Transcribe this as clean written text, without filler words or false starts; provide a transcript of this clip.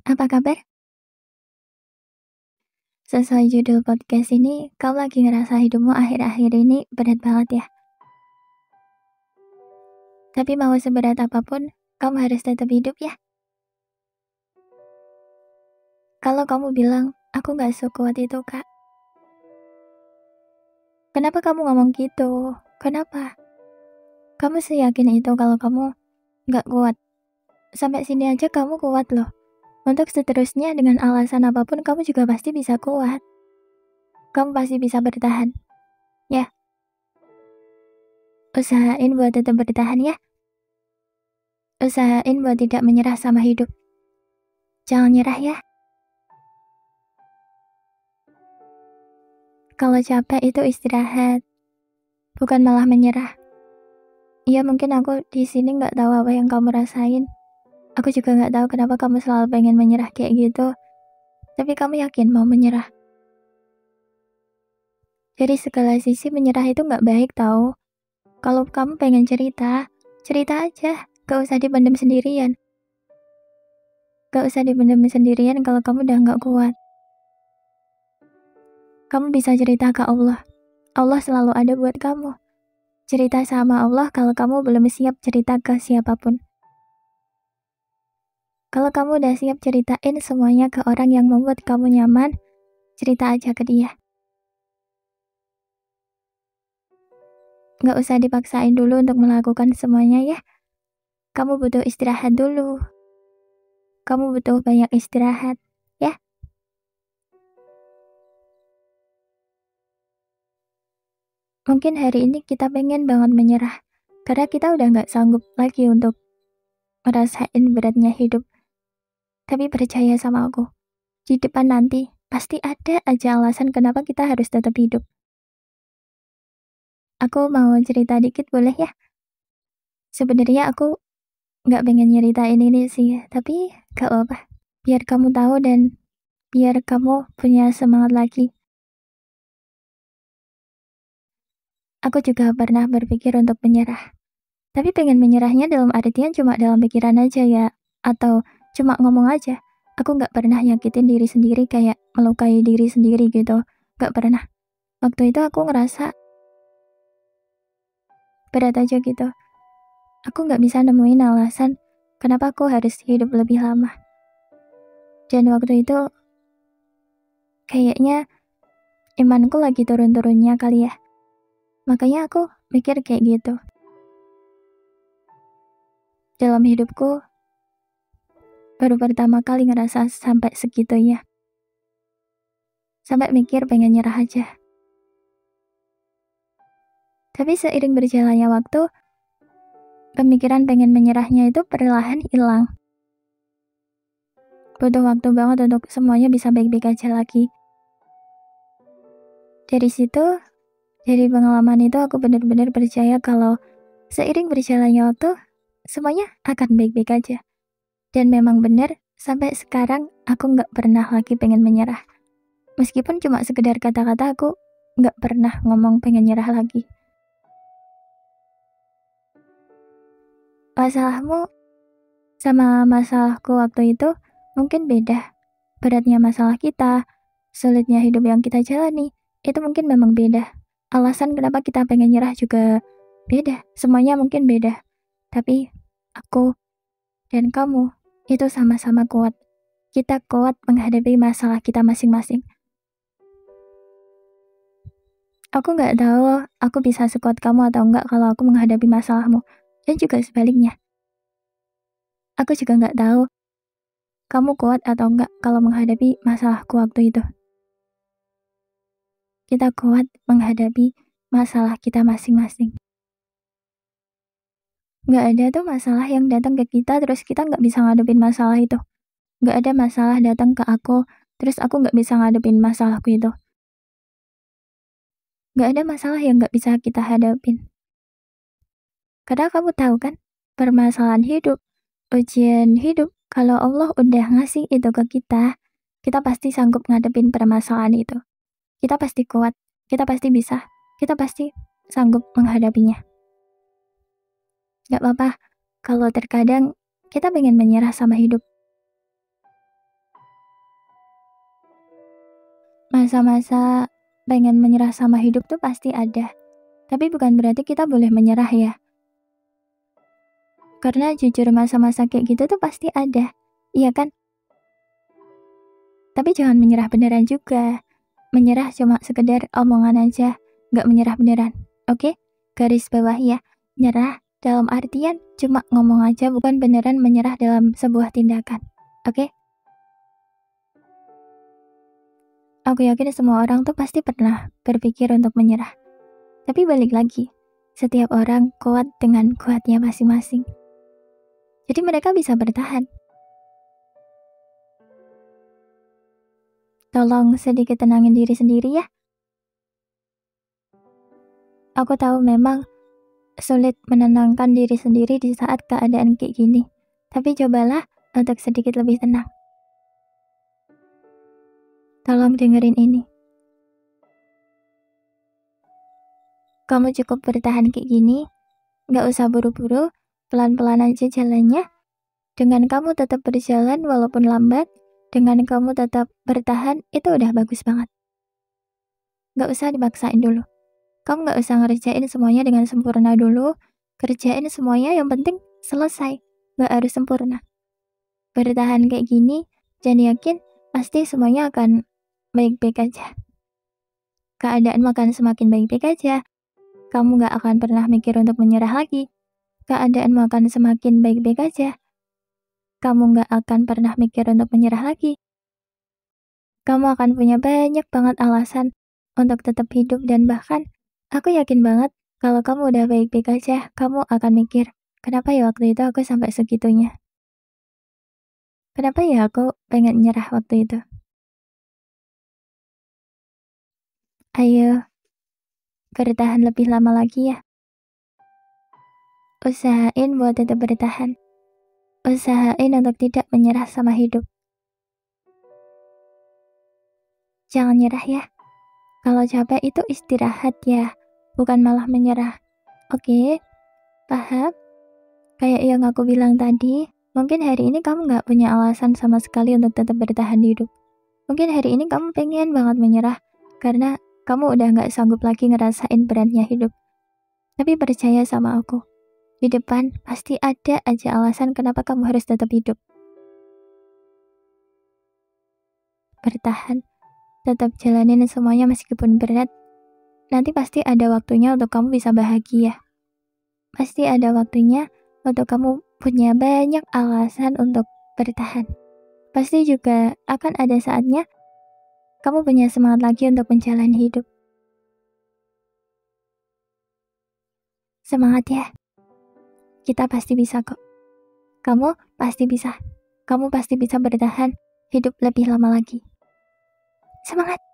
Apa kabar? Sesuai judul podcast ini, kamu lagi ngerasa hidupmu akhir-akhir ini berat banget ya? Tapi mau seberat apapun, kamu harus tetap hidup ya? Kalau kamu bilang, aku gak sekuat itu kak. Kenapa kamu ngomong gitu? Kenapa? Kamu seyakin itu kalau kamu gak kuat? Sampai sini aja kamu kuat loh. Untuk seterusnya dengan alasan apapun kamu juga pasti bisa kuat. Kamu pasti bisa bertahan. Ya, usahain buat tetap bertahan ya. Usahain buat tidak menyerah sama hidup. Jangan nyerah ya. Kalau capek itu istirahat, bukan malah menyerah. Iya mungkin aku di sini nggak tahu apa yang kamu rasain. Aku juga nggak tahu kenapa kamu selalu pengen menyerah kayak gitu. Tapi kamu yakin mau menyerah? Dari segala sisi menyerah itu nggak baik tahu. Kalau kamu pengen cerita, cerita aja. Gak usah dipendam sendirian. Gak usah dipendam sendirian kalau kamu udah nggak kuat. Kamu bisa cerita ke Allah. Allah selalu ada buat kamu. Cerita sama Allah kalau kamu belum siap cerita ke siapapun. Kalau kamu udah siap ceritain semuanya ke orang yang membuat kamu nyaman, cerita aja ke dia. Gak usah dipaksain dulu untuk melakukan semuanya ya. Kamu butuh istirahat dulu. Kamu butuh banyak istirahat, ya. Mungkin hari ini kita pengen banget menyerah, karena kita udah gak sanggup lagi untuk ngerasain beratnya hidup. Tapi percaya sama aku, di depan nanti pasti ada aja alasan kenapa kita harus tetap hidup. Aku mau cerita dikit boleh ya? Sebenarnya aku gak pengen nyeritain ini sih, tapi gak apa-apa. Biar kamu tahu dan biar kamu punya semangat lagi. Aku juga pernah berpikir untuk menyerah. Tapi pengen menyerahnya dalam artian cuma dalam pikiran aja ya. Atau cuma ngomong aja. Aku gak pernah nyakitin diri sendiri kayak melukai diri sendiri gitu. Gak pernah. Waktu itu aku ngerasa berat aja gitu. Aku gak bisa nemuin alasan kenapa aku harus hidup lebih lama. Dan waktu itu kayaknya imanku lagi turun-turunnya kali ya. Makanya aku mikir kayak gitu. Dalam hidupku, baru pertama kali ngerasa sampai segitunya. Sampai mikir pengen nyerah aja. Tapi seiring berjalannya waktu, pemikiran pengen menyerahnya itu perlahan hilang. Butuh waktu banget untuk semuanya bisa baik-baik aja lagi. Dari situ, dari pengalaman itu aku benar-benar percaya kalau seiring berjalannya waktu, semuanya akan baik-baik aja. Dan memang benar, sampai sekarang aku gak pernah lagi pengen menyerah. Meskipun cuma sekedar kata-kata aku gak pernah ngomong pengen nyerah lagi. Masalahmu sama masalahku waktu itu mungkin beda. Beratnya masalah kita, sulitnya hidup yang kita jalani, itu mungkin memang beda. Alasan kenapa kita pengen nyerah juga beda. Semuanya mungkin beda. Tapi aku dan kamu itu sama-sama kuat. Kita kuat menghadapi masalah kita masing-masing. Aku gak tahu aku bisa sekuat kamu atau enggak kalau aku menghadapi masalahmu. Dan juga sebaliknya. Aku juga gak tahu kamu kuat atau enggak kalau menghadapi masalahku waktu itu. Kita kuat menghadapi masalah kita masing-masing. Gak ada tuh masalah yang datang ke kita terus kita gak bisa ngadepin masalah itu. Gak ada masalah datang ke aku terus aku gak bisa ngadepin masalahku itu. Gak ada masalah yang gak bisa kita hadapin. Karena kamu tahu kan, permasalahan hidup, ujian hidup, kalau Allah udah ngasih itu ke kita pasti sanggup ngadepin permasalahan itu. Kita pasti kuat, kita pasti bisa, kita pasti sanggup menghadapinya. Gak apa-apa, kalau terkadang kita pengen menyerah sama hidup. Masa-masa pengen menyerah sama hidup tuh pasti ada. Tapi bukan berarti kita boleh menyerah ya. Karena jujur masa-masa kayak gitu tuh pasti ada. Iya kan? Tapi jangan menyerah beneran juga. Menyerah cuma sekedar omongan aja. Gak menyerah beneran. Oke? Garis bawah ya. Nyerah dalam artian cuma ngomong aja, bukan beneran menyerah dalam sebuah tindakan. Oke? Aku yakin semua orang tuh pasti pernah berpikir untuk menyerah. Tapi balik lagi, setiap orang kuat dengan kuatnya masing-masing. Jadi mereka bisa bertahan. Tolong sedikit tenangin diri sendiri ya. Aku tahu memang sulit menenangkan diri sendiri di saat keadaan kayak gini. Tapi cobalah untuk sedikit lebih tenang. Tolong dengerin ini. Kamu cukup bertahan kayak gini, gak usah buru-buru, pelan-pelan aja jalannya. Dengan kamu tetap berjalan walaupun lambat, dengan kamu tetap bertahan, itu udah bagus banget. Gak usah dipaksain dulu. Kamu gak usah ngerjain semuanya dengan sempurna dulu. Kerjain semuanya, yang penting selesai. Gak harus sempurna. Bertahan kayak gini, dan yakin pasti semuanya akan baik-baik aja. Keadaan akan semakin baik-baik aja. Kamu gak akan pernah mikir untuk menyerah lagi. Keadaan akan semakin baik-baik aja. Kamu gak akan pernah mikir untuk menyerah lagi. Kamu akan punya banyak banget alasan untuk tetap hidup, dan bahkan aku yakin banget kalau kamu udah baik-baik aja, kamu akan mikir, kenapa ya waktu itu aku sampai segitunya? Kenapa ya aku pengen nyerah waktu itu? Ayo, bertahan lebih lama lagi ya. Usahain buat tetap bertahan. Usahain untuk tidak menyerah sama hidup. Jangan nyerah ya. Kalau capek itu istirahat ya, bukan malah menyerah. Oke, paham? Kayak yang aku bilang tadi, mungkin hari ini kamu gak punya alasan sama sekali untuk tetap bertahan hidup. Mungkin hari ini kamu pengen banget menyerah, karena kamu udah gak sanggup lagi ngerasain beratnya hidup. Tapi percaya sama aku, di depan pasti ada aja alasan kenapa kamu harus tetap hidup. Bertahan, tetap jalanin semuanya meskipun berat. Nanti pasti ada waktunya untuk kamu bisa bahagia. Pasti ada waktunya untuk kamu punya banyak alasan untuk bertahan. Pasti juga akan ada saatnya kamu punya semangat lagi untuk menjalani hidup. Semangat ya. Kita pasti bisa kok. Kamu pasti bisa. Kamu pasti bisa bertahan hidup lebih lama lagi. Semangat!